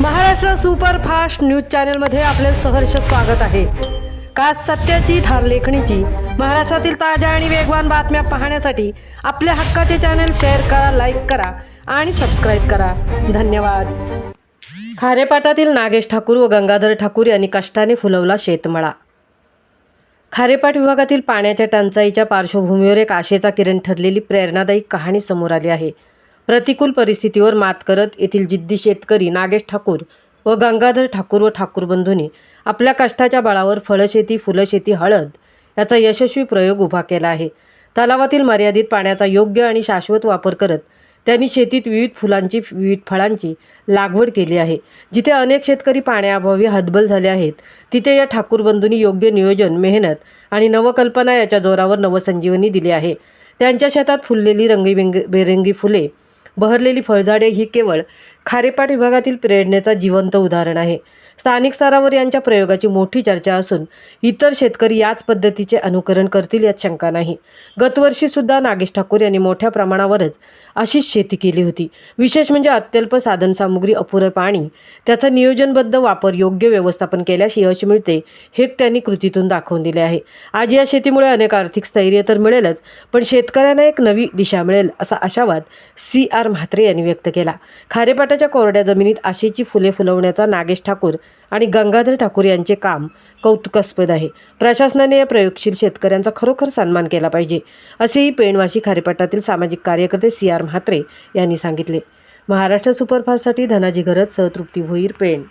Maharashtra superfast news चॅनलमध्ये आपले सहर्ष स्वागत आहे। खास सत्याची थार लेखणीची महाराष्ट्रातील ताज्या आणि वेगवान बातम्या पाहण्यासाठी आपल्या हक्काचे चॅनल शेअर करा, लाईक करा आणि सबस्क्राईब करा। धन्यवाद। खारेपाटातील नागेश ठाकूर व गंगाधर ठाकूर यांनी कष्टाने फुलवला शेतमळा। खारेपाट विभागातील पाण्याच्या टंचाईच्या पार्श्वभूमीवर एक आशेचा किरण ठरलेली प्रेरणादायी कहाणी समोर आली आहे। प्रतिकूल परिस्थितीवर मात करत येथील जिद्दी शेतकरी नागेश ठाकूर व गंगाधर ठाकूर व ठाकूर बंधूंनी आपल्या कष्टाच्या बळावर फळशेती, फुलशेती, हळद याचा यशस्वी प्रयोग उभा केला आहे। तलावातील मर्यादित पाण्याचा योग्य आणि शाश्वत वापर करत त्यांनी शेतीत विविध फुलांची, विविध फळांची लागवड केली आहे। जिथे अनेक शेतकरी पाण्याअभावी हतबल झाले आहेत, तिथे या ठाकूर बंधूंनी योग्य नियोजन, मेहनत आणि नवकल्पना याच्या जोरावर नवसंजीवनी दिली आहे। त्यांच्या शेतात फुललेली रंगीबेरंगी फुले, बहरलेली फळझाडे ही केवळ खारेपाट विभागातील प्रेरणेचा जिवंत उदाहरण आहे। स्थानिक स्तरावर यांच्या प्रयोगाची मोठी चर्चा असून इतर शेतकरी याच पद्धतीचे अनुकरण करतील यात शंका नाही। गतवर्षी सुद्धा नागेश ठाकूर यांनी मोठ्या प्रमाणावरच अशीच शेती केली होती। विशेष म्हणजे अत्यल्प साधनसामुग्री, अपुरे पाणी, त्याचा नियोजनबद्ध वापर, योग्य व्यवस्थापन केल्यास यश मिळते हे त्यांनी कृतीतून दाखवून दिले आहे। आज या शेतीमुळे अनेक आर्थिक स्थैर्य तर मिळेलच, पण शेतकऱ्यांना एक नवी दिशा मिळेल असा आशावाद CR म्हात्रे यांनी व्यक्त केला। खारेपाटाच्या कोरड्या जमिनीत आशेची फुले फुलवण्याचा नागेश ठाकूर आणि गंगाधर ठाकूर यांचे काम कौतुकास्पद आहे। प्रशासनाने या प्रयोगशील शेतकऱ्यांचा खरोखर सन्मान केला पाहिजे, असेही पेणवाशी खारेपाटातील सामाजिक कार्यकर्ते CR म्हात्रे यांनी सांगितले। महाराष्ट्र सुपरफास्टसाठी धनाजी घरत, तृप्ती भोईर, पेण।